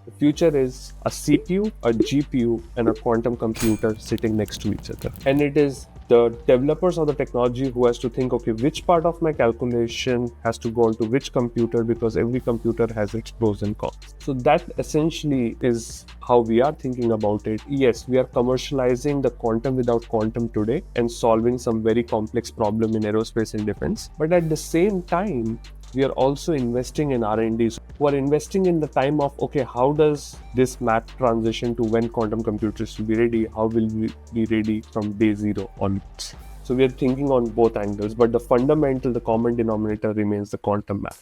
The future is a CPU, a GPU, and a quantum computer sitting next to each other. And it is the developers of the technology who has to think, okay, which part of my calculation has to go onto which computer, because every computer has its pros and cons. So that essentially is how we are thinking about it. Yes, we are commercializing the quantum without quantum today and solving some very complex problem in aerospace and defense. But at the same time, we are also investing in R&Ds who are investing in the time of, okay, how does this map transition to when quantum computers will be ready? How will we be ready from day zero onwards? So we are thinking on both angles, but the fundamental, the common denominator remains the quantum map.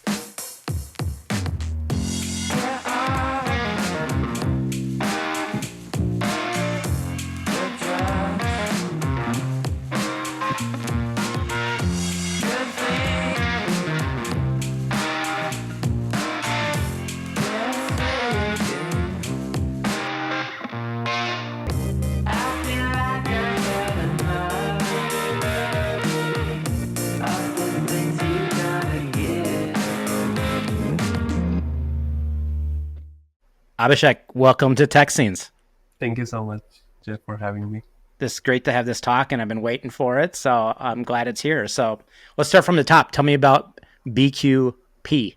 Abhishek, welcome to Tech Scenes. Thank you so much, Jeff, for having me. This is great to have this talk, and I've been waiting for it, so I'm glad it's here. So let's start from the top. Tell me about BQP.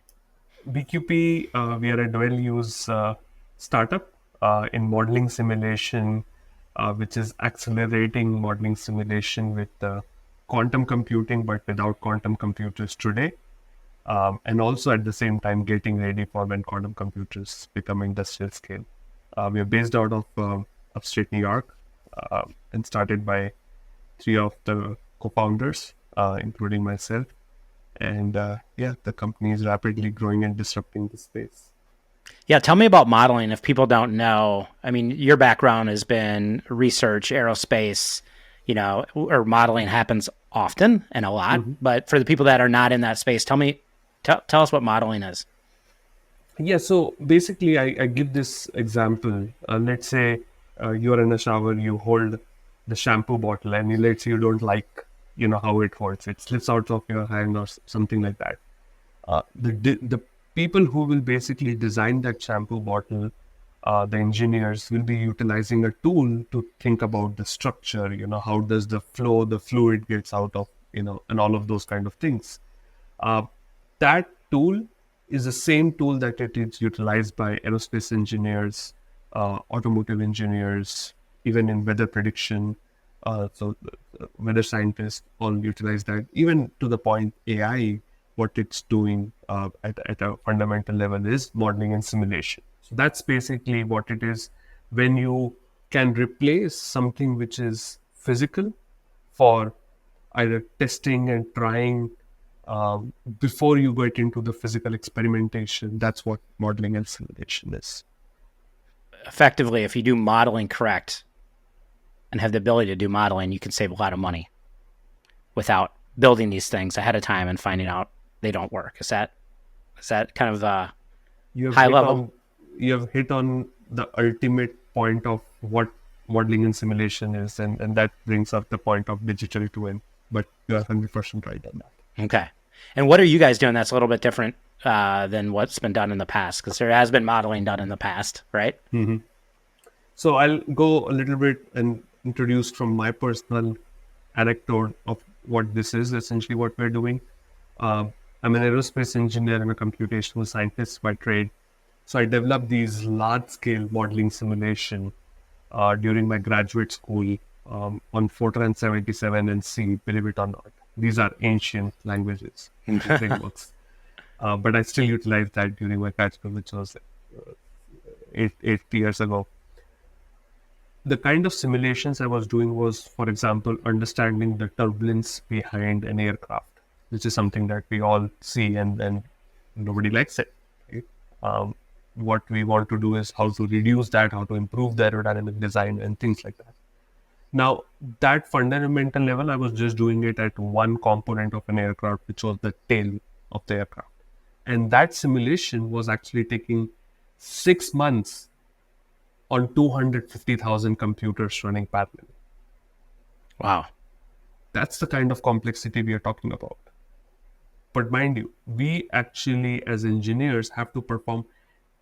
BQP, we are a dual-use startup in modeling simulation, which is accelerating modeling simulation with quantum computing, but without quantum computers today. And also at the same time getting ready for when quantum computers become industrial scale. We are based out of upstate New York and started by 3 of the co-founders, including myself. And the company is rapidly growing and disrupting the space. Yeah, tell me about modeling if people don't know. I mean, your background has been research, aerospace, or modeling happens often and a lot. Mm-hmm. But for the people that are not in that space, tell us what modeling is. Yeah, so basically I give this example. Let's say you're in a shower, you hold the shampoo bottle, and let's say you don't like, how it holds. It slips out of your hand or something like that. The people who will basically design that shampoo bottle, the engineers will be utilizing a tool to think about the structure, how does the fluid gets out of, and all of those kind of things. That tool is the same tool that it is utilized by aerospace engineers, automotive engineers, even in weather prediction. So weather scientists all utilize that. Even to the point AI, what it's doing at a fundamental level is modeling and simulation. So that's basically what it is. When you can replace something which is physical for either testing and trying before you get into the physical experimentation, that's what modeling and simulation is. Effectively, if you do modeling correct and have the ability to do modeling, you can save a lot of money without building these things ahead of time and finding out they don't work. Is that kind of the high level? You have hit on the ultimate point of what modeling and simulation is, and that brings up the point of digital twin. But you are 100% right on that. Okay. And what are you guys doing that's a little bit different than what's been done in the past? Because there has been modeling done in the past, right? Mm-hmm. So I'll go a little bit and introduce from my personal anecdote of what this is, essentially what we're doing. I'm an aerospace engineer and a computational scientist by trade. So I developed these large-scale modeling simulation during my graduate school on Fortran 77 and C, believe it or not. These are ancient languages, ancient frameworks. But I still utilize that during my graduate, which was 8 years ago. The kind of simulations I was doing was, for example, understanding the turbulence behind an aircraft, which is something that we all see and nobody likes it. Right? What we want to do is how to reduce that, how to improve the aerodynamic design and things like that. Now, that fundamental level, I was just doing it at one component of an aircraft, which was the tail of the aircraft. And that simulation was actually taking 6 months on 250,000 computers running parallel. Wow. That's the kind of complexity we are talking about. But mind you, we actually, as engineers, have to perform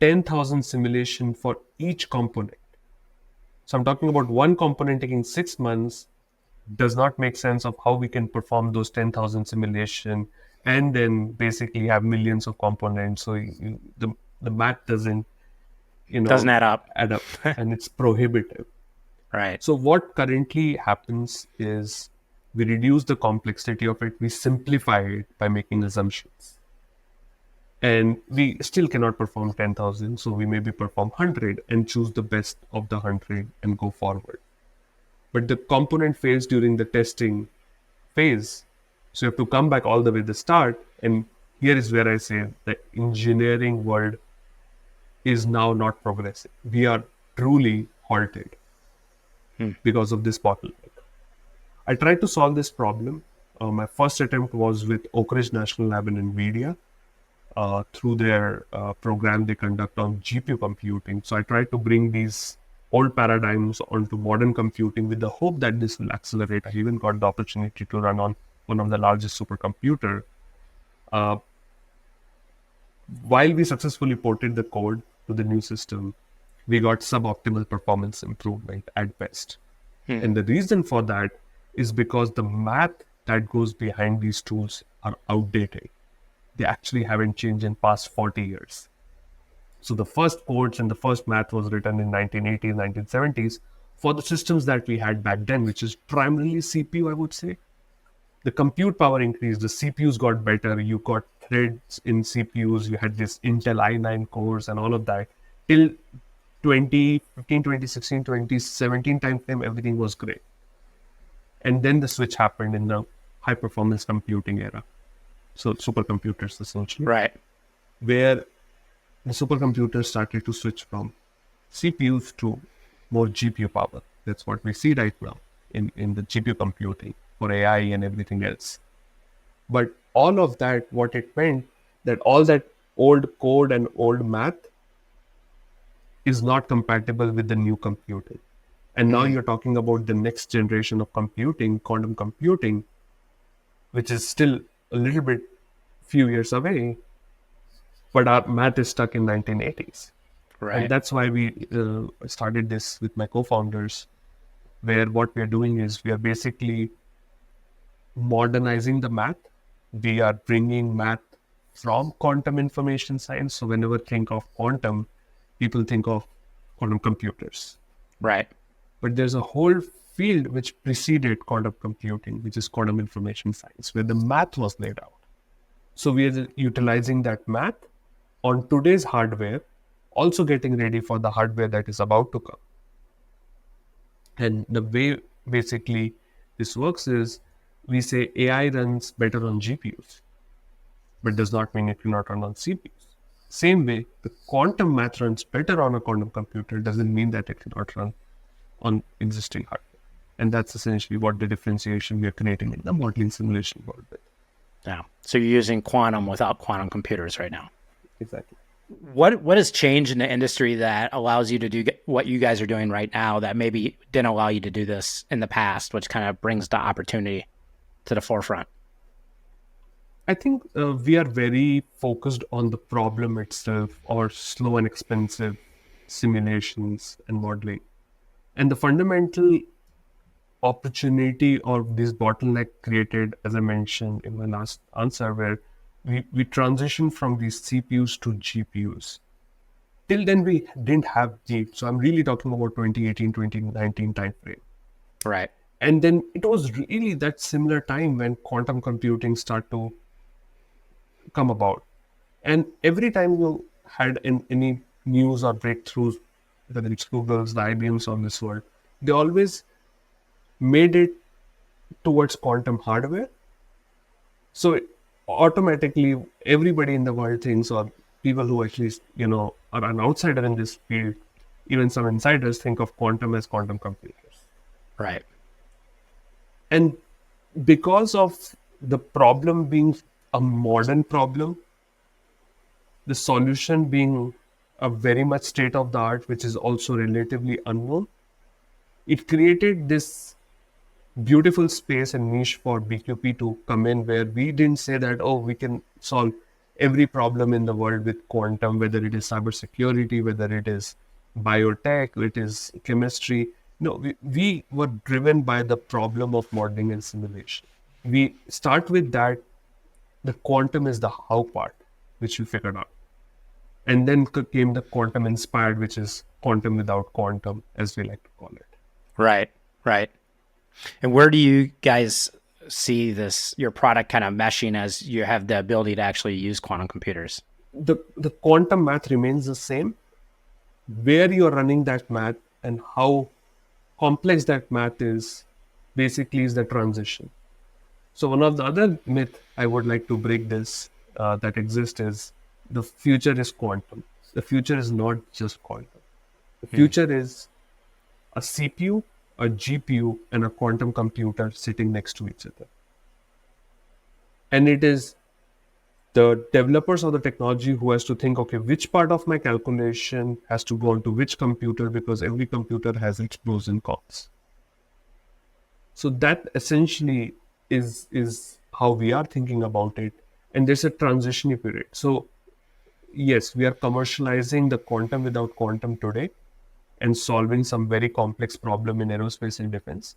10,000 simulation for each component. So I'm talking about one component taking 6 months does not make sense of how we can perform those 10,000 simulation and then basically have millions of components. So the math doesn't, Doesn't add up. add up, and it's prohibitive. Right. So what currently happens is we reduce the complexity of it, we simplify it by making assumptions. And we still cannot perform 10,000, so we maybe perform 100 and choose the best of the 100 and go forward. But the component fails during the testing phase, so you have to come back all the way to the start. And here is where I say the engineering world is now not progressing. We are truly halted because of this bottleneck. I tried to solve this problem. My first attempt was with Oak Ridge National Lab and NVIDIA through their program they conduct on GPU computing. So I tried to bring these old paradigms onto modern computing with the hope that this will accelerate. I even got the opportunity to run on one of the largest supercomputer. While we successfully ported the code to the new system, we got suboptimal performance improvement at best. And the reason for that is because the math that goes behind these tools are outdated. They actually haven't changed in past 40 years. So the first codes and the first math was written in 1980s, 1970s for the systems that we had back then, which is primarily CPU, I would say. The compute power increased, the CPUs got better, you got threads in CPUs, you had this Intel i9 cores and all of that. Till 2015, 2016, 2017 timeframe, everything was great. And then the switch happened in the high performance computing era. So supercomputers essentially. Right. Where the supercomputers started to switch from CPUs to more GPU power. That's what we see right now in the GPU computing for AI and everything else. But all of that, what it meant, that all that old code and old math is not compatible with the new computing. And now you're talking about the next generation of computing, quantum computing, which is still a little bit few years away, but our math is stuck in 1980s. Right. And that's why we started this with my co-founders, where what we are doing is we are basically modernizing the math. We are bringing math from quantum information science. So whenever think of quantum, people think of quantum computers. Right. But there's a whole field which preceded quantum computing, which is quantum information science, where the math was laid out. So we are utilizing that math on today's hardware, also getting ready for the hardware that is about to come. And the way basically this works is we say AI runs better on GPUs, but does not mean it cannot run on CPUs. Same way, the quantum math runs better on a quantum computer doesn't mean that it cannot run on existing hardware. And that's essentially what the differentiation we are creating in the modeling simulation world with. Yeah. So you're using quantum without quantum computers right now. Exactly. What has changed in the industry that allows you to do what you guys are doing right now that maybe didn't allow you to do this in the past, which kind of brings the opportunity to the forefront? I think we are very focused on the problem itself, or slow and expensive simulations and modeling. And the fundamental opportunity or this bottleneck created, as I mentioned in my last answer, where we transitioned from these CPUs to GPUs. Till then, we didn't have deep. So I'm really talking about 2018, 2019 timeframe. Right. And then it was really that similar time when quantum computing started to come about. And every time you had any news or breakthroughs, whether it's Google's, the IBM's on this world, they always made it towards quantum hardware. So automatically, everybody in the world thinks, or people who at least, are an outsider in this field, even some insiders think of quantum as quantum computers. Right. And because of the problem being a modern problem, the solution being a very much state of the art, which is also relatively unknown, it created this beautiful space and niche for BQP to come in, where we didn't say that, oh, we can solve every problem in the world with quantum, whether it is cybersecurity, whether it is biotech, it is chemistry. No, we were driven by the problem of modeling and simulation. We start with that. The quantum is the how part, which we figured out. And then came the quantum inspired, which is quantum without quantum, as we like to call it. Right, right. And where do you guys see your product kind of meshing as you have the ability to actually use quantum computers? The quantum math remains the same. Where you're running that math and how complex that math is basically is the transition. So one of the other myth I would like to break this that exists is the future is quantum. The future is not just quantum. The future is a CPU, a GPU, and a quantum computer sitting next to each other. And it is the developers of the technology who has to think, okay, which part of my calculation has to go onto which computer, because every computer has its pros and cons. So that essentially is how we are thinking about it. And there's a transition period. So yes, we are commercializing the quantum without quantum today and solving some very complex problem in aerospace and defense.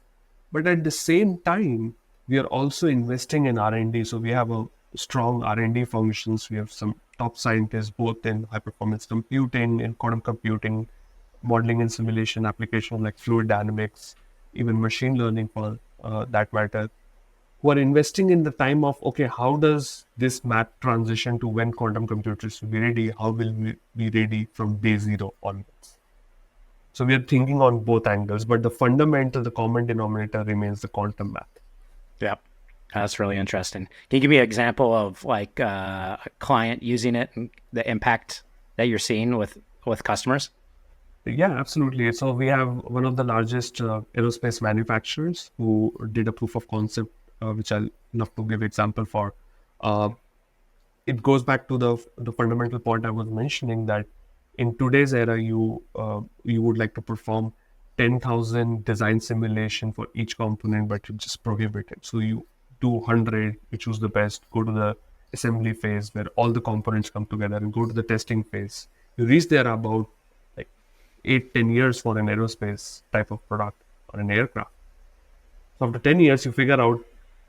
But at the same time, we are also investing in R&D. So we have a strong R&D functions. We have some top scientists, both in high performance computing, in quantum computing, modeling and simulation application like fluid dynamics, even machine learning for that matter, who are investing in the time of, okay, how does this math transition to when quantum computers will be ready? How will we be ready from day zero onwards? So we are thinking on both angles, but the fundamental, the common denominator remains the quantum math. Yep. That's really interesting. Can you give me an example of like a client using it and the impact that you're seeing with customers? Yeah, absolutely. So we have one of the largest aerospace manufacturers who did a proof of concept, which I'll love to give example for. It goes back to the fundamental point I was mentioning, that in today's era, you would like to perform 10,000 design simulation for each component, but you just prohibit it. So you do 100, you choose the best, go to the assembly phase where all the components come together, and go to the testing phase. You reach there about like 8-10 years for an aerospace type of product or an aircraft. So after 10 years, you figure out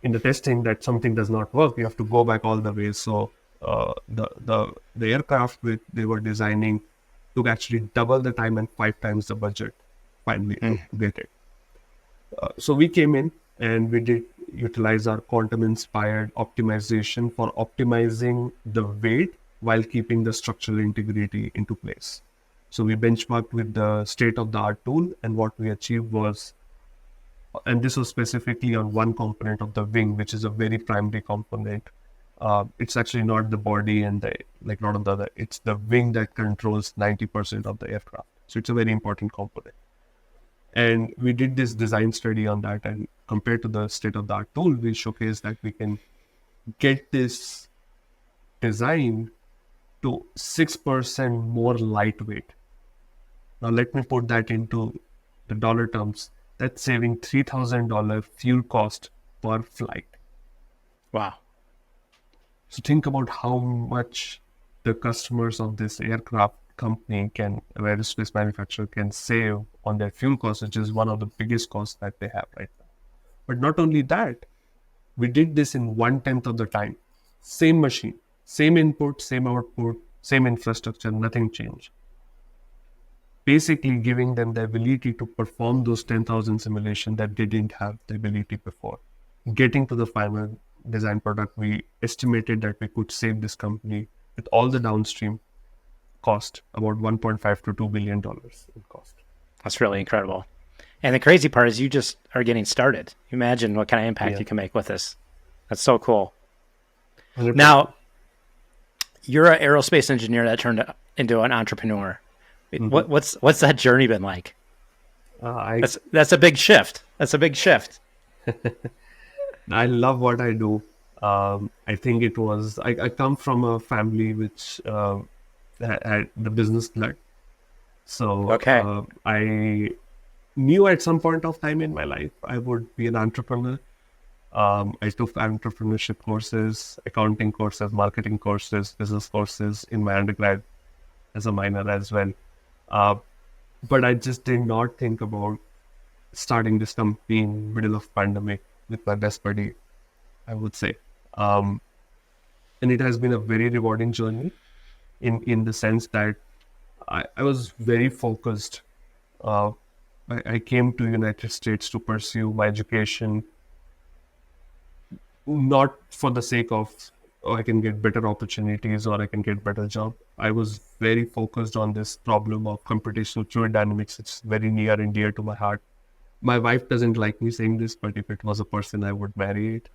in the testing that something does not work. You have to go back all the way. So the aircraft they were designing took actually double the time and 5 times the budget finally to get it. So we came in and we did utilize our quantum inspired optimization for optimizing the weight while keeping the structural integrity into place. So we benchmarked with the state of the art tool, and what we achieved was, and this was specifically on one component of the wing, which is a very primary component. It's actually not the body and the like, not on the other. It's the wing that controls 90% of the aircraft. So it's a very important component. And we did this design study on that, and compared to the state of the art tool, we showcased that we can get this design to 6% more lightweight. Now let me put that into the dollar terms. That's saving $3,000 fuel cost per flight. Wow. So think about how much the customers of this aircraft company aerospace manufacturer can save on their fuel costs, which is one of the biggest costs that they have right now. But not only that, we did this in 1/10 of the time. Same machine, same input, same output, same infrastructure, nothing changed. Basically giving them the ability to perform those 10,000 simulations that they didn't have the ability before. Getting to the final design product, we estimated that we could save this company with all the downstream cost about $1.5 to $2 billion in cost. That's really incredible. And the crazy part is you just are getting started. Imagine what kind of impact you can make with this. That's so cool. 100%. Now, you're an aerospace engineer that turned into an entrepreneur. Mm-hmm. What's that journey been like? That's a big shift. That's a big shift. I love what I do. I think it was, I come from a family which had the business blood. So okay. I knew at some point of time in my life, I would be an entrepreneur. I took entrepreneurship courses, accounting courses, marketing courses, business courses in my undergrad as a minor as well. Uh, but I just did not think about starting this company in middle of pandemic with my best buddy, I would say. Um, and it has been a very rewarding journey in the sense that I was very focused. Uh, I came to United States to pursue my education, not for the sake of oh, I can get better opportunities or I can get better job. I was very focused on this problem of computational fluid dynamics. It's very near and dear to my heart. My wife doesn't like me saying this, but if it was a person, I would marry it.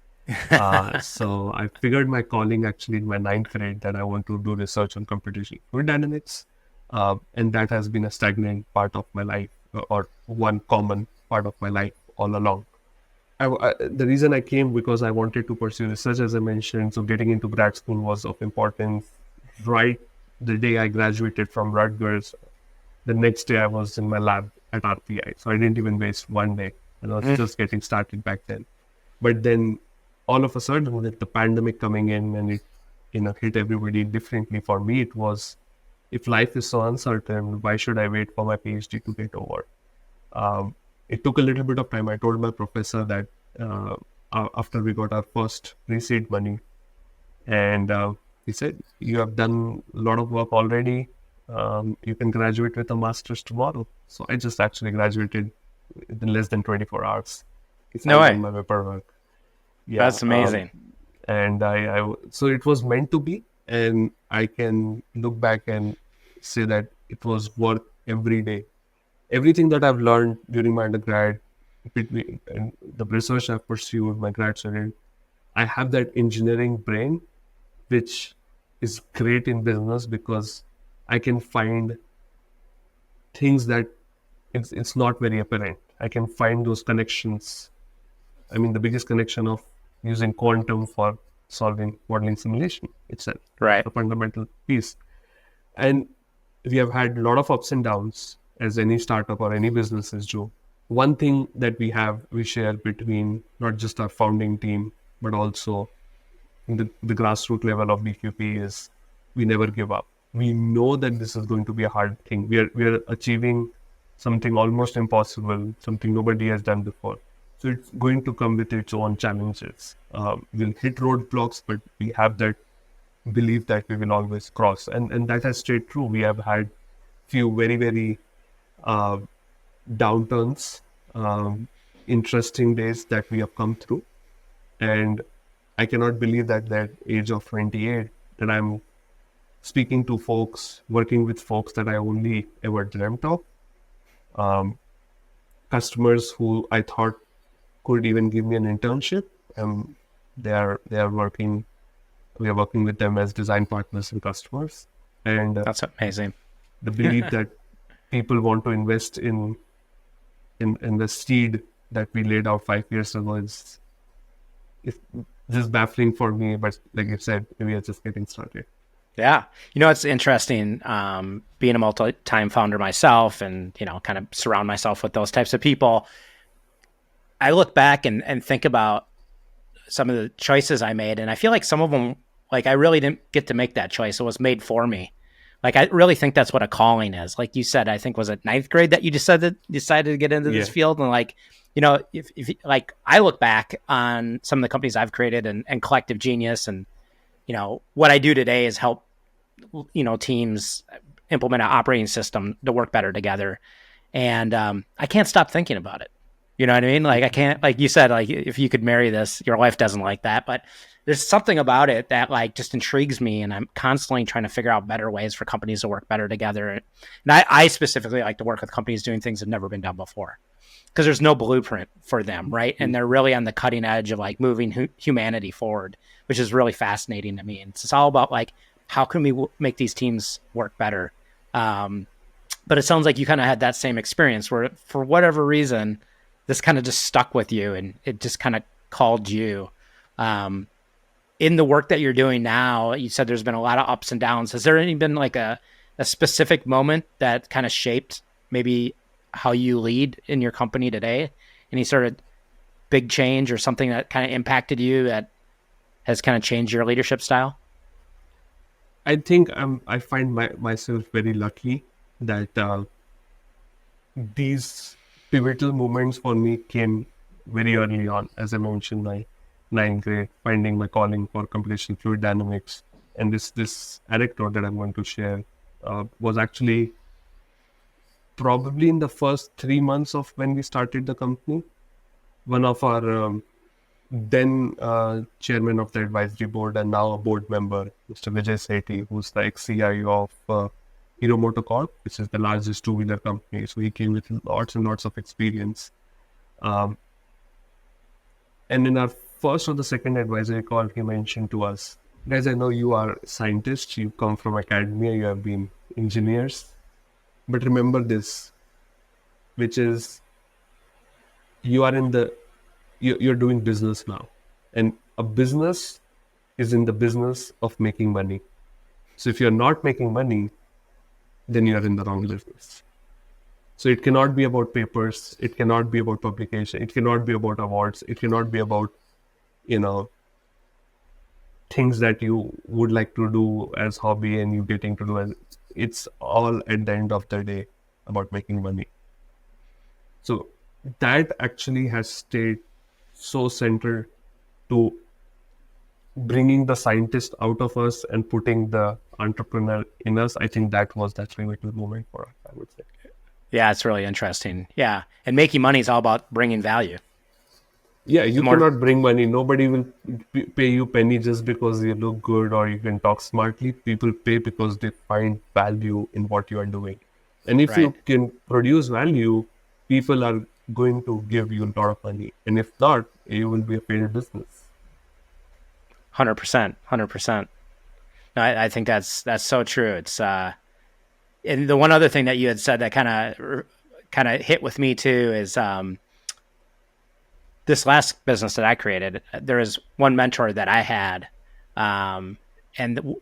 So I figured my calling actually in my ninth grade that I want to do research on computational fluid dynamics. And that has been a stagnant part of my life or one common part of my life all along. The reason I came because I wanted to pursue research, as I mentioned. So getting into grad school was of importance. Right the day I graduated from Rutgers, the next day I was in my lab at RPI. So I didn't even waste one day. And I was just getting started back then. But then all of a sudden, with the pandemic coming in and it hit everybody differently, for me it was, if life is so uncertain, why should I wait for my PhD to get over? It took a little bit of time. I told my professor that after we got our first pre-seed money, and he said, "You have done a lot of work already. You can graduate with a master's tomorrow." So I just actually graduated in less than 24 hours. If No I way. done my paperwork. Yeah, That's amazing. and so it was meant to be, and I can look back and say that it was worth every day. Everything that I've learned during my undergrad, between and the research I've pursued, my grad student, I have that engineering brain, which is great in business because I can find things that it's not very apparent. I can find those connections. I mean, the biggest connection of using quantum for solving modeling simulation itself, Right. the fundamental piece. And we have had a lot of ups and downs, as any startup or any businesses do. One thing that we share between not just our founding team, but also the grassroots level of BQP is we never give up. We know that this is going to be a hard thing. We are achieving something almost impossible, something nobody has done before. So it's going to come with its own challenges. We'll hit roadblocks, but we have that belief that we will always cross, and that has stayed true. We have had few very very uh, downturns, interesting days that we have come through, and I cannot believe that age of 28 that I'm speaking to folks, working with folks that I only ever dreamt of, customers who I thought could even give me an internship. They are working. We are working with them as design partners and customers, and That's amazing. the belief that people want to invest in the seed that we laid out 5 years ago is just baffling for me. But like you said, we are just getting started. Yeah. It's interesting, being a multi-time founder myself and, kind of surround myself with those types of people. I look back and think about some of the choices I made, and I feel like some of them, like, I really didn't get to make that choice. It was made for me. Like, I really think that's what a calling is. Like you said, I think, was it ninth grade that you decided to get into this field? And like, if like, I look back on some of the companies I've created and Collective Genius, and, what I do today is help, teams implement an operating system to work better together. And I can't stop thinking about it. You know what I mean? Like, I can't, like you said, like, if you could marry this, your wife doesn't like that, but there's something about it that, like, just intrigues me. And I'm constantly trying to figure out better ways for companies to work better together. And I specifically like to work with companies doing things that have never been done before, because there's no blueprint for them. Right. And they're really on the cutting edge of, like, moving humanity forward, which is really fascinating to me. And it's all about, like, how can we make these teams work better? But it sounds like you kind of had that same experience where, for whatever reason, this kind of just stuck with you and it just kind of called you. In the work that you're doing now, you said there's been a lot of ups and downs. Has there been like a specific moment that kind of shaped maybe how you lead in your company today? Any sort of big change or something that kind of impacted you that has kind of changed your leadership style? I think I find myself very lucky that these pivotal moments for me came very early on. As I mentioned, my ninth grade, finding my calling for computational fluid dynamics, and this anecdote that I'm going to share was actually probably in the first 3 months of when we started the company. One of our then chairman of the advisory board and now a board member, Mr. Vijay Sethi, who's the ex-CIO of Hero Motocorp, which is the largest two-wheeler company. So he came with lots and lots of experience. Um, and in our first or the second advisory call, he mentioned to us, guys, I know you are scientists, you come from academia, you have been engineers, but remember this, which is you are in the you're doing business now, and a business is in the business of making money. So if you're not making money, then you're in the wrong business. So it cannot be about papers, it cannot be about publication, it cannot be about awards, it cannot be about, you know, things that you would like to do as hobby and you getting to do as, it's all at the end of the day about making money. So that actually has stayed so central to bringing the scientist out of us and putting the entrepreneur in us. I think that was that pivotal moment for us, I would say. Yeah, it's really interesting. Yeah. And making money is all about bringing value. Yeah, you cannot bring money. Nobody will pay you penny just because you look good or you can talk smartly. People pay because they find value in what you are doing. And if you can produce value, people are going to give you a lot of money. And if not, you will be a failed business. 100%. 100%. No, I think that's so true. It's and the one other thing that you had said that kind of hit with me too is this last business that I created. There is one mentor that I had, and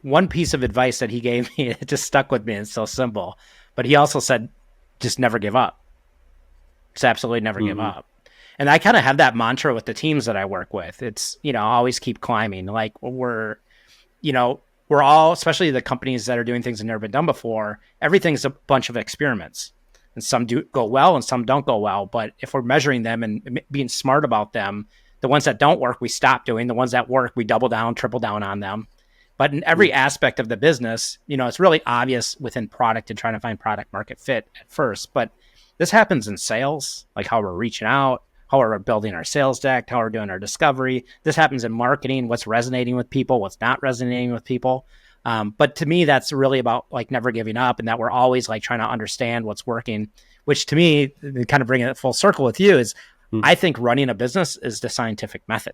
one piece of advice that he gave me, it just stuck with me. It's so simple, but he also said, just never give up. Just absolutely never give up. And I kind of have that mantra with the teams that I work with. It's, always keep climbing. Like we're all, especially the companies that are doing things that have never been done before, everything's a bunch of experiments. And some do go well and some don't go well. But if we're measuring them and being smart about them, the ones that don't work, we stop doing. The ones that work, we double down, triple down on them. But in every aspect of the business, it's really obvious within product and trying to find product market fit at first. But this happens in sales, like how we're reaching out, how we're building our sales deck, how we're doing our discovery. This happens in marketing, what's resonating with people, what's not resonating with people. But to me, that's really about like never giving up, and that we're always like trying to understand what's working, which to me, kind of bringing it full circle with you is I think running a business is the scientific method.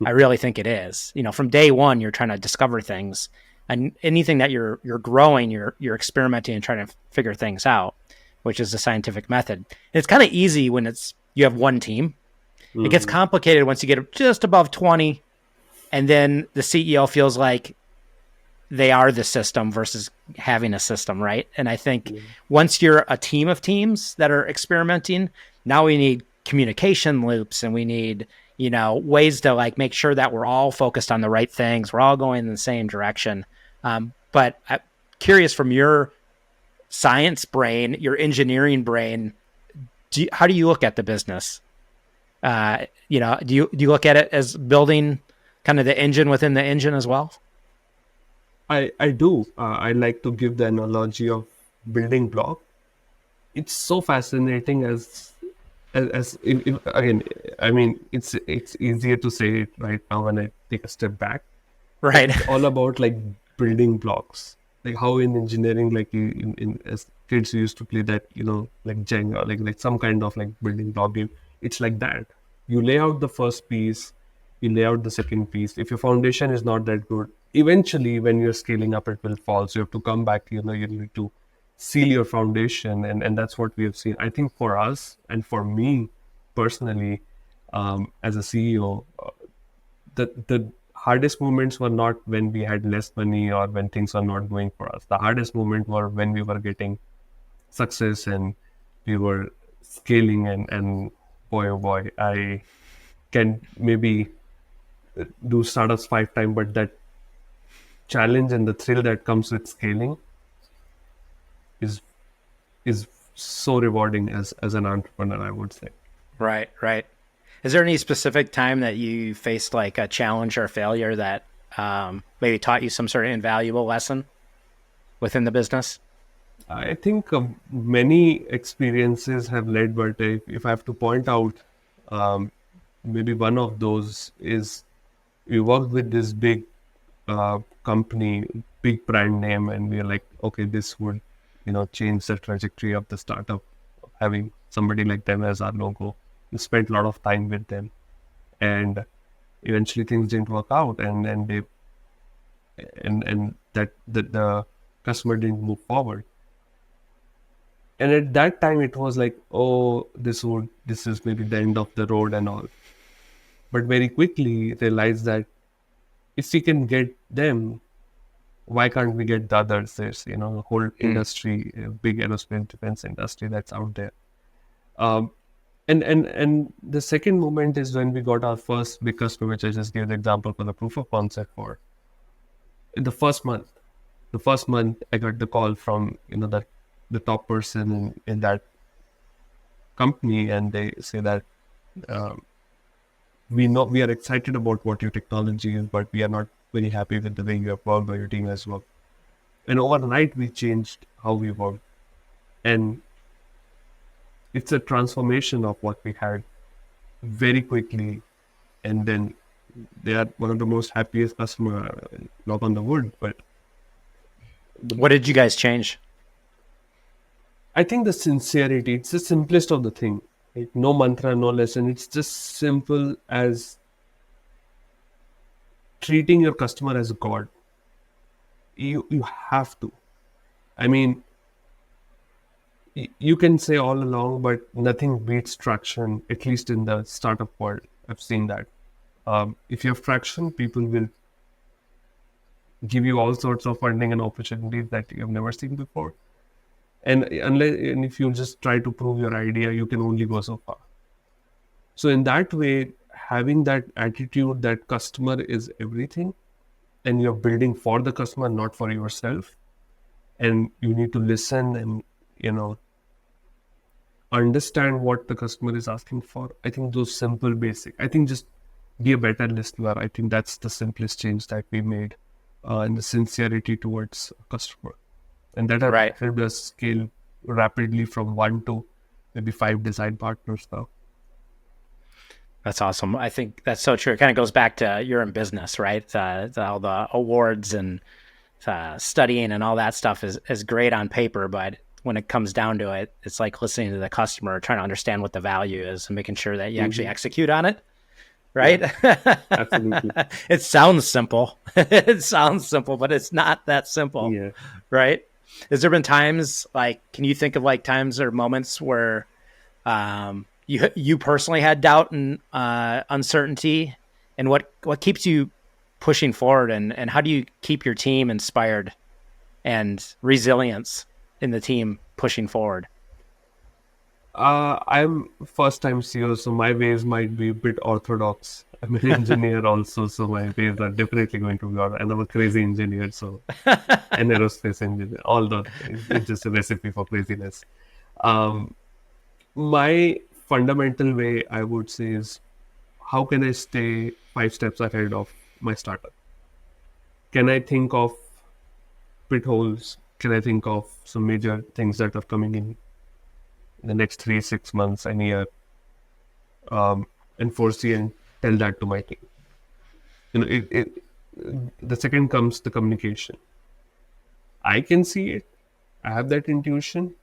I really think it is. From day one, you're trying to discover things, and anything that you're growing, you're experimenting and trying to figure things out, which is the scientific method. And it's kind of easy when you have one team. It gets complicated once you get just above 20, and then the CEO feels like they are the system versus having a system, right? And I think once you're a team of teams that are experimenting, now we need communication loops and we need, ways to like make sure that we're all focused on the right things. We're all going in the same direction. But I'm curious, from your science brain, your engineering brain, how do you look at the business? Do you look at it as building kind of the engine within the engine as well? I do. I like to give the analogy of building block. It's so fascinating again, I mean, it's easier to say it right now when I take a step back. Right. It's all about like building blocks, like how in engineering, like as kids we used to play that, like Jenga, like some kind of like building block game. It's like that. You lay out the first piece, you lay out the second piece. If your foundation is not that good, eventually when you're scaling up, it will fall. So you have to come back, you need to seal your foundation. And that's what we have seen. I think for us and for me personally, as a CEO, the hardest moments were not when we had less money or when things are not going for us. The hardest moment were when we were getting success and we were scaling and boy, oh boy, can maybe do startups 5 times, but that challenge and the thrill that comes with scaling is is so rewarding as an entrepreneur, I would say. Right, right. Is there any specific time that you faced like a challenge or failure that maybe taught you some sort of invaluable lesson within the business? I think many experiences have led, but if I have to point out, um, maybe one of those is we worked with this big company, big brand name, and we are like, okay, this would, change the trajectory of the startup, having somebody like them as our logo. We spent a lot of time with them, and eventually things didn't work out, and they and that the customer didn't move forward. And at that time, it was like, oh, this is maybe the end of the road and all. But very quickly realized that if we can get them, why can't we get the others? There's, a whole industry, a big aerospace defense industry that's out there. Um, and the second moment is when we got our first big customer, which I just gave the example for the proof of concept for. In the first month, I got the call from, that the top person in that company, and they say that um, we are excited about what your technology is, but we are not very happy with the way you have worked or your team has worked. And overnight, we changed how we work, and it's a transformation of what we had very quickly. And then they are one of the most happiest customer, knock on the wood. But What did you guys change? I think the sincerity, it's the simplest of the thing. Like, no mantra, no lesson. It's just simple as treating your customer as a god. You have to. I mean, you can say all along, but nothing beats traction, at least in the startup world. I've seen that. If you have traction, people will give you all sorts of funding and opportunities that you have never seen before. And if you just try to prove your idea, you can only go so far. So in that way, having that attitude that customer is everything, and you're building for the customer, not for yourself, and you need to listen and understand what the customer is asking for. I think those simple basic. I think just be a better listener. I think that's the simplest change that we made, and the sincerity towards customer, and that have helped us scale rapidly from 1 to maybe 5 design partners now. That's awesome. I think that's so true. It kind of goes back to you're in business, right? All the awards and studying and all that stuff is great on paper, but when it comes down to it, it's like listening to the customer, trying to understand what the value is and making sure that you actually execute on it. Right? Yeah, absolutely. It sounds simple. It sounds simple, but it's not that simple. Yeah. Right? Has there been times can you think of times or moments where you personally had doubt and uncertainty, and what keeps you pushing forward, and how do you keep your team inspired and resilience in the team pushing forward? I'm first time CEO, so my ways might be a bit orthodox. I'm an engineer also, so my ways are definitely going to be orthodox. And I'm a crazy engineer, so an aerospace engineer. All that, it's just a recipe for craziness. My fundamental way, I would say, is how can I stay 5 steps ahead of my startup? Can I think of pit holes? Can I think of some major things that are coming in the next 3, 6 months, and a year, and foresee and tell that to my team? The second comes the communication. I can see it. I have that intuition,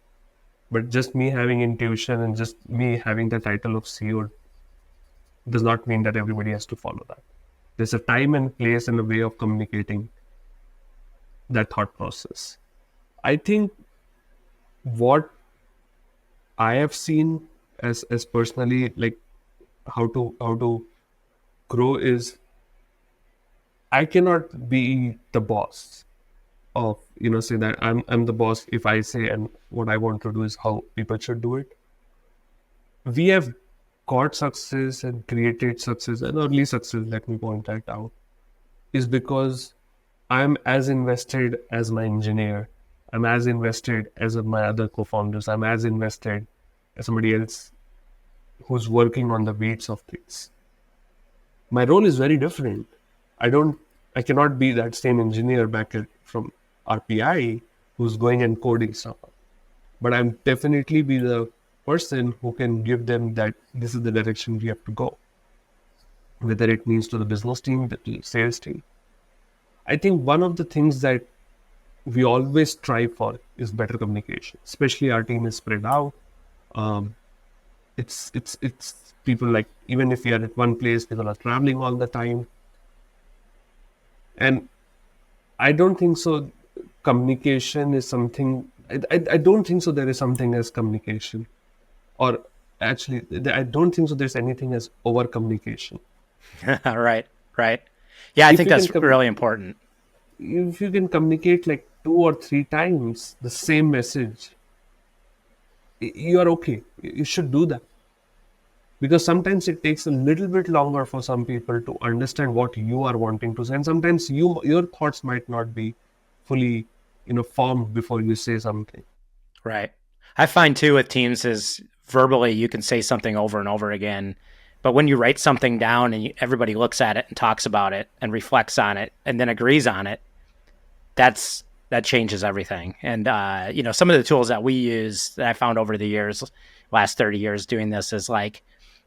but just me having intuition and just me having the title of CEO does not mean that everybody has to follow that. There's a time and place and a way of communicating that thought process. I think what I have seen as personally, like how to grow, is I cannot be the boss of say that I'm the boss if I say and what I want to do is how people should do it. We have got success and created success and early success, let me point that out, is because I'm as invested as my engineer. I'm as invested as my other co-founders. I'm as invested as somebody else who's working on the weeds of things. My role is very different. I cannot be that same engineer from RPI who's going and coding stuff. But I'm definitely be the person who can give them that this is the direction we have to go. Whether it means to the business team, the sales team. I think one of the things that we always strive for is better communication. Especially our team is spread out. It's people like, even if we are at one place, people are traveling all the time. And I don't think so. Communication is something. I don't think so. There is something as communication, or actually, I don't think so. There's anything as over communication. Right. Yeah, I If think you that's can really important. if you can communicate like 2 or 3 times the same message, you are okay. You should do that. Because sometimes it takes a little bit longer for some people to understand what you are wanting to say, and sometimes your thoughts might not be fully formed before you say something. Right. I find too with teams is verbally you can say something over and over again, but when you write something down and everybody looks at it and talks about it and reflects on it and then agrees on it, that changes everything. And some of the tools that we use that I found over the years, last 30 years doing this, is like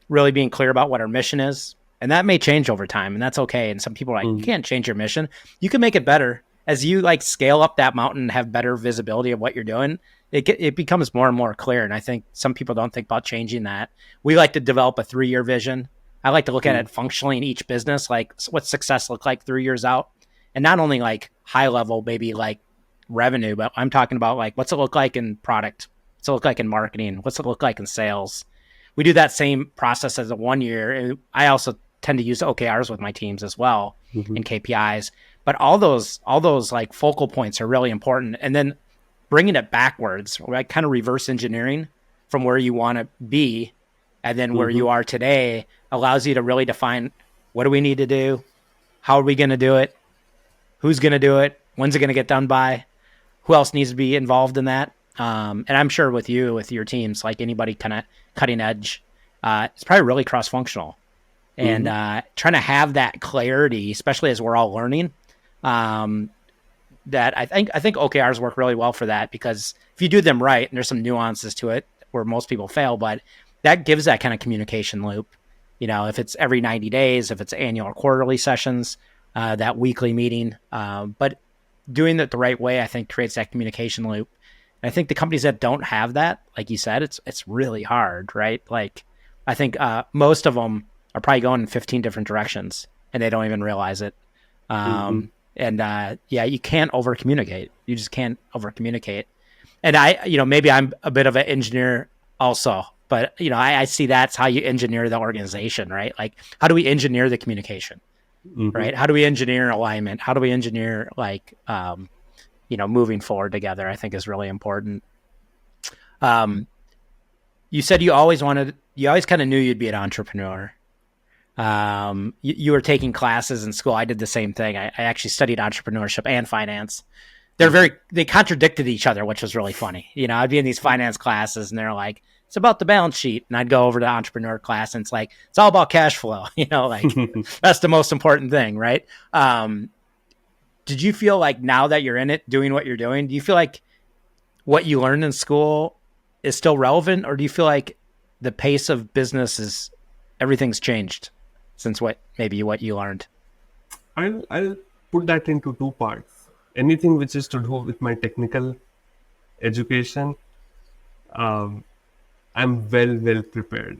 really being clear about what our mission is. And that may change over time, and that's okay. And some people are like, you can't change your mission. You can make it better. As you like scale up that mountain and have better visibility of what you're doing, it becomes more and more clear. And I think some people don't think about changing that. We like to develop a 3-year vision. I like to look at it functionally in each business, like what's success look like 3 years out. And not only like high level, maybe like revenue, but I'm talking about like, what's it look like in product? What's it look like in marketing? What's it look like in sales? We do that same process as a 1 year. And I also tend to use OKRs with my teams as well and KPIs. But all those like focal points are really important. And then bringing it backwards, like kind of reverse engineering from where you want to be and then where you are today, allows you to really define, what do we need to do? How are we going to do it? Who's going to do it? When's it going to get done by? Who else needs to be involved in that? And I'm sure with your teams, like anybody kind of cutting edge, it's probably really cross-functional. And trying to have that clarity, especially as we're all learning, that I think OKRs work really well for that, because if you do them right, and there's some nuances to it where most people fail, but that gives that kind of communication loop. If it's every 90 days, if it's annual or quarterly sessions, that weekly meeting, but doing it the right way, I think creates that communication loop. And I think the companies that don't have that, like you said, it's really hard, right? Like I think most of them are probably going in 15 different directions and they don't even realize it. And you can't over communicate. You just can't over communicate. And maybe I'm a bit of an engineer also, but I see that's how you engineer the organization, right? Like, how do we engineer the communication, right? How do we engineer alignment? How do we engineer moving forward together? I think is really important. You said you always kind of knew you'd be an entrepreneur. You were taking classes in school. I did the same thing. I actually studied entrepreneurship and finance. They contradicted each other, which was really funny. I'd be in these finance classes and they're like, it's about the balance sheet. And I'd go over to the entrepreneur class and it's like, it's all about cash flow. That's the most important thing. Right. Did you feel like now that you're in it, doing what you're doing, do you feel like what you learned in school is still relevant? Or do you feel like the pace of business everything's changed since what you learned? I'll put that into 2 parts. Anything which is to do with my technical education, I'm well prepared.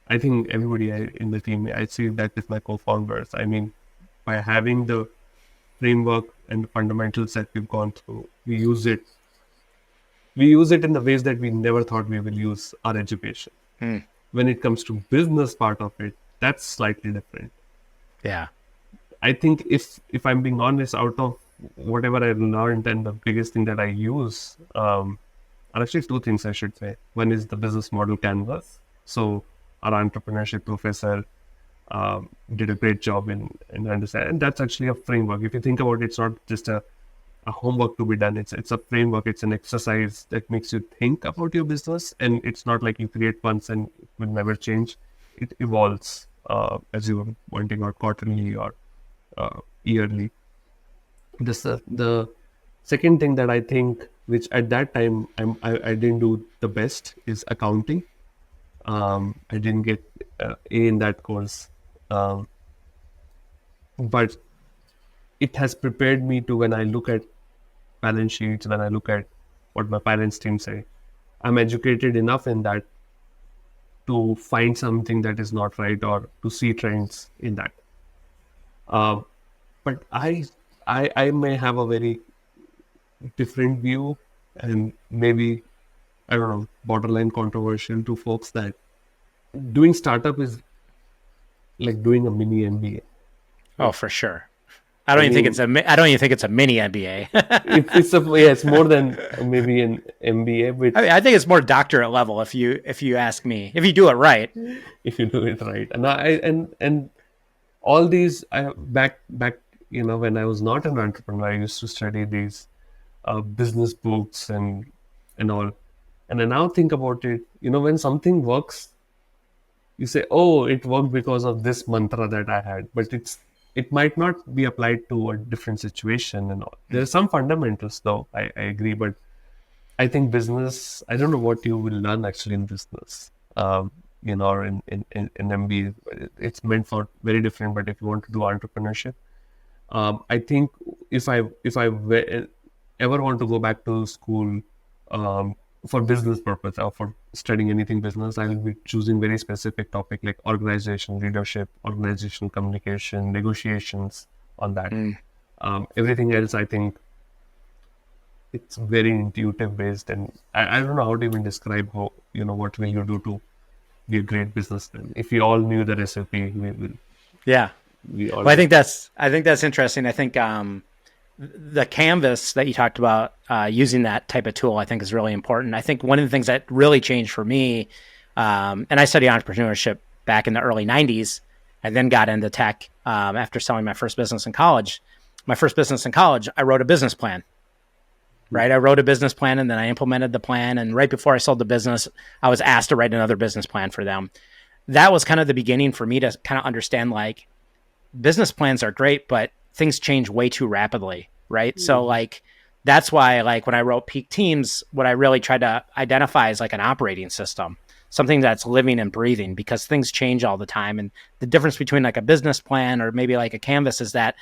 I think everybody in the team, I see that with my co-founders. I mean, by having the framework and the fundamentals that we've gone through, we use it in the ways that we never thought we will use our education. When it comes to business part of it, that's slightly different. Yeah. I think if I'm being honest, out of whatever I learned, and the biggest thing that I use are actually 2 things I should say. One is the business model canvas. So our entrepreneurship professor did a great job in understanding. And that's actually a framework. If you think about it, it's not just a homework to be done. It's a framework. It's an exercise that makes you think about your business, and it's not like you create once and it will never change. It evolves as you are pointing out, quarterly or yearly. The second thing that I think, which at that time I didn't do the best, is accounting. I didn't get A in that course, but it has prepared me to, when I look at balance sheets, when I look at what my parents didn't say, I'm educated enough in that to find something that is not right or to see trends in that. Uh, but I may have a very different view, and maybe, I don't know, borderline controversial to folks, that doing startup is like doing a mini MBA. Oh, for sure. I don't even think it's a mini MBA. It's more than maybe an MBA, which, I think it's more doctorate level if you ask me. If you do it right. if you do it right. And all these, back when I was not an entrepreneur, I used to study these business books and all. And I now think about it, when something works, you say, oh, it worked because of this mantra that I had, but it might not be applied to a different situation and all. There are some fundamentals, though, I agree, but I think business, I don't know what you will learn actually in business, or in MBA. It's meant for very different, but if you want to do entrepreneurship, I think if I ever want to go back to school for business purpose or for studying anything business, I will be choosing very specific topic like organization, leadership, organizational communication, negotiations on that. Everything else, I think it's very intuitive based, and I don't know how to even describe how, what will you do to be a great businessman. If we all knew the recipe, we will. Yeah. We all. Well, I think that's interesting. I think the canvas that you talked about, using that type of tool, I think is really important. I think one of the things that really changed for me, and I studied entrepreneurship back in the early 90s, and then got into tech after selling my first business in college. My first business in college, I wrote a business plan. Right. I wrote a business plan and then I implemented the plan. And right before I sold the business, I was asked to write another business plan for them. That was kind of the beginning for me to kind of understand, like, business plans are great, but things change way too rapidly. Right. So like, that's why, like, when I wrote Peak Teams, what I really tried to identify is like an operating system, something that's living and breathing, because things change all the time. And the difference between like a business plan or maybe like a canvas is that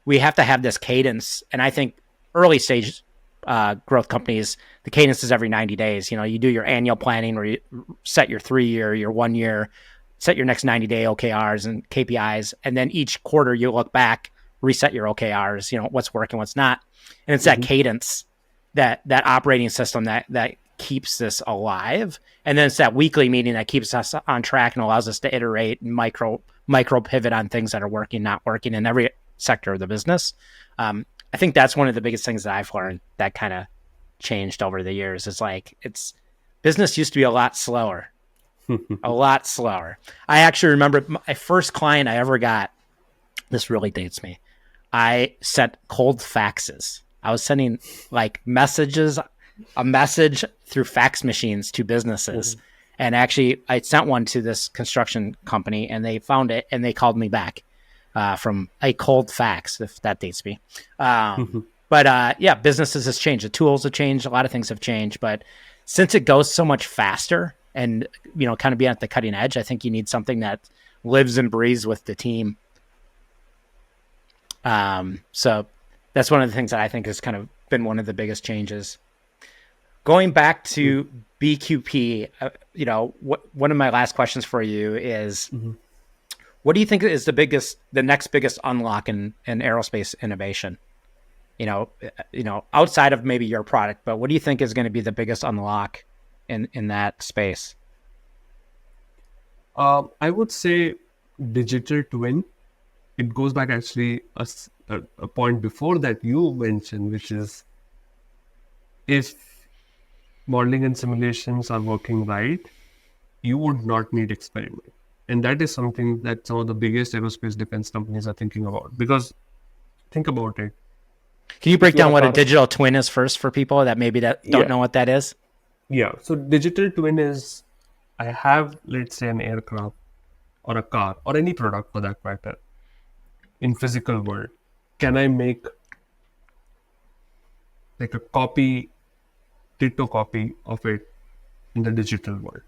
we have to have this cadence. And I think early stage growth companies, the cadence is every 90 days. You do your annual planning where you set your 3-year, your 1 year, set your next 90-day OKRs and KPIs. And then each quarter you look back, reset your OKRs, what's working, what's not. And it's that cadence, that operating system that keeps this alive. And then it's that weekly meeting that keeps us on track and allows us to iterate and micro pivot on things that are working, not working in every sector of the business. I think that's one of the biggest things that I've learned that kind of changed over the years. Is like, business used to be a lot slower, a lot slower. I actually remember my first client I ever got. This really dates me. I sent cold faxes. I was sending like a message through fax machines to businesses. And actually I sent one to this construction company and they found it and they called me back. From a cold fax, if that dates me. But yeah, businesses has changed. The tools have changed. A lot of things have changed. But since it goes so much faster and, kind of be at the cutting edge, I think you need something that lives and breathes with the team. So that's one of the things that I think has kind of been one of the biggest changes. Going back to BQP, one of my last questions for you is, what do you think is the next biggest unlock in aerospace innovation? Outside of maybe your product, but what do you think is going to be the biggest unlock in that space? I would say digital twin. It goes back actually a point before that you mentioned, which is, if modeling and simulations are working right, you would not need experiment. And that is something that some of the biggest aerospace defense companies are thinking about. Because think about it. Can you If break you're down a what a car, digital twin is first for people that maybe that don't yeah, know what that is? yeah. So digital twin is, I have, let's say, an aircraft or a car or any product for that matter in physical world. Can I make like a copy, ditto copy of it in the digital world?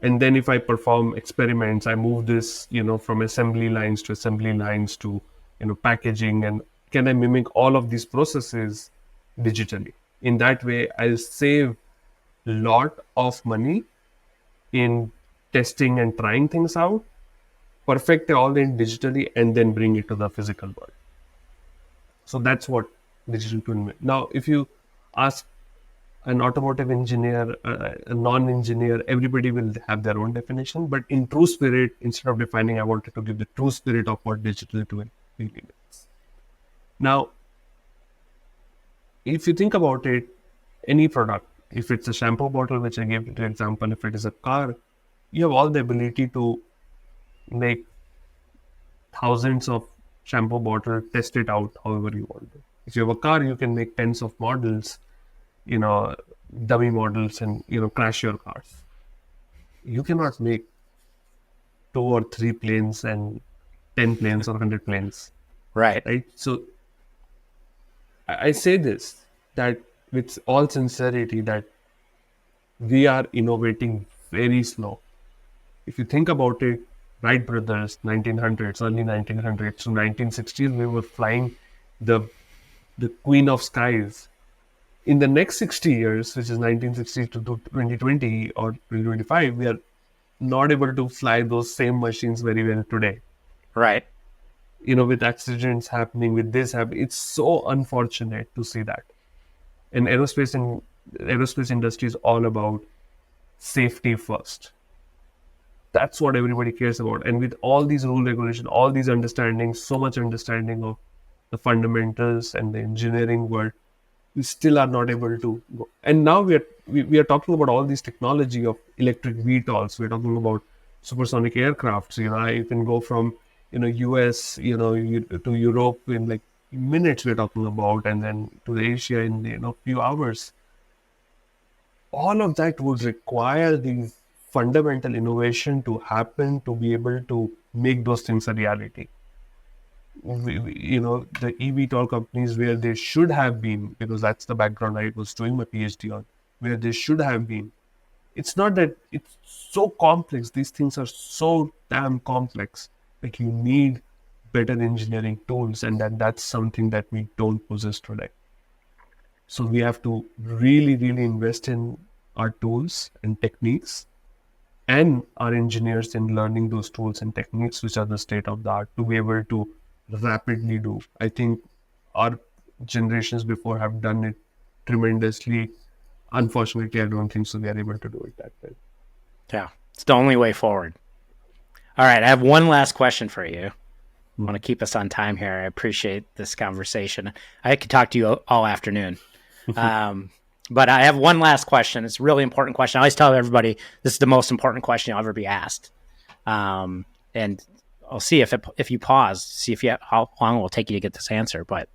And then if I perform experiments, I move this, from assembly lines to assembly lines to, packaging, and can I mimic all of these processes digitally? In that way, I'll save a lot of money in testing and trying things out, perfect all in digitally, and then bring it to the physical world. So that's what digital twin means. Now, if you ask an automotive engineer, a non-engineer, everybody will have their own definition. But in true spirit, instead of defining, I wanted to give the true spirit of what digital twin really means. Now, if you think about it, any product, if it's a shampoo bottle, which I gave to example, if it is a car, you have all the ability to make thousands of shampoo bottle, test it out however you want to. If you have a car, you can make tens of models, you know, dummy models, and crash your cars. You cannot make two or three planes and 10 planes or 100 planes, Right. right? So I say this that with all sincerity that we are innovating very slow. If you think about it, Wright brothers, 1900s, early 1900s to 1960s, we were flying the queen of skies. In the next 60 years, which is 1960 to 2020 or 2025, we are not able to fly those same machines very well today. Right. With accidents happening, with this happening, it's so unfortunate to see that. And aerospace industry is all about safety first. That's what everybody cares about. And with all these rule regulation, all these understandings, so much understanding of the fundamentals and the engineering world, we still are not able to go. And now we are talking about all these technology of electric VTOLs. We're talking about supersonic aircrafts. You can go from US to Europe in like minutes. We're talking about, and then to Asia in few hours. All of that would require these fundamental innovation to happen to be able to make those things a reality. The eVTOL companies where they should have been, because that's the background I was doing my PhD on, where they should have been. It's not that it's so complex. These things are so damn complex that you need better engineering tools, and that's something that we don't possess today. So we have to really, really invest in our tools and techniques and our engineers in learning those tools and techniques which are the state of the art to be able to rapidly do. I think our generations before have done it tremendously. Unfortunately, I don't think so they are able to do it that way. Yeah. It's the only way forward. All right. I have one last question for you. I want to keep us on time here. I appreciate this conversation. I could talk to you all afternoon. But I have one last question. It's a really important question. I always tell everybody this is the most important question you'll ever be asked. And I'll see if you pause, see how long it will take you to get this answer. But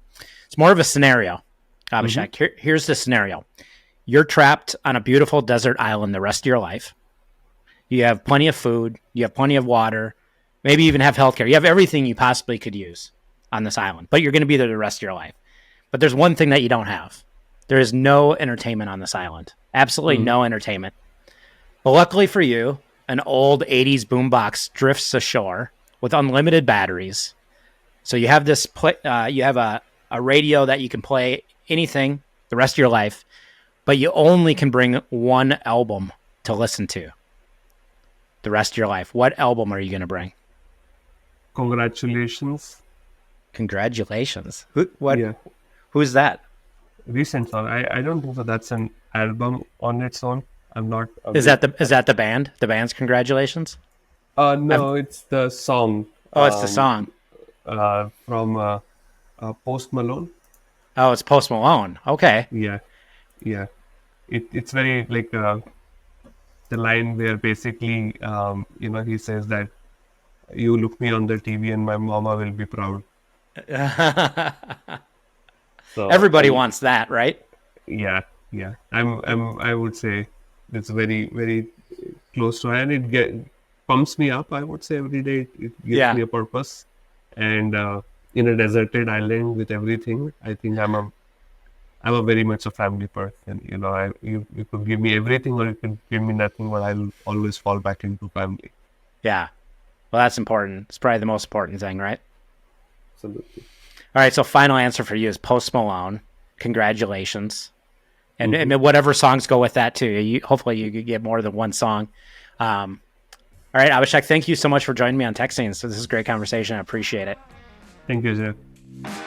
it's more of a scenario. Abhishek, here's the scenario. You're trapped on a beautiful desert island the rest of your life. You have plenty of food. You have plenty of water. Maybe even have healthcare. You have everything you possibly could use on this island, but you're going to be there the rest of your life. But there's one thing that you don't have. There is no entertainment on this island. Absolutely no entertainment. But luckily for you, an old 80s boombox drifts ashore with unlimited batteries. So you have this you have a radio that you can play anything the rest of your life, but you only can bring one album to listen to the rest of your life. What album are you going to bring? Congratulations. Congratulations. What? Yeah. Who's that? Recent song. I don't think so that's an album on its own. I'm not. Is that the band? The band's Congratulations? No, it's the song. Oh, it's the song. From Post Malone. Oh, it's Post Malone. Okay. Yeah. It's very like the line where basically, he says that you look me on the TV and my mama will be proud. So, Everybody wants that, right? yeah, yeah. I would say it's very, very close to, and pumps me up. I would say every day it gives Yeah. me a purpose, and in a deserted island with everything, I think I'm a very much a family person. You could give me everything or you could give me nothing, but I'll always fall back into family. Yeah. Well, that's important. It's probably the most important thing, right? Absolutely. All right. So, final answer for you is Post Malone. Congratulations. And, Mm-hmm. and whatever songs go with that, too. Hopefully, you get more than one song. All right, Abhishek, thank you so much for joining me on Tech Scenes. So this is a great conversation. I appreciate it. Thank you, Jeff.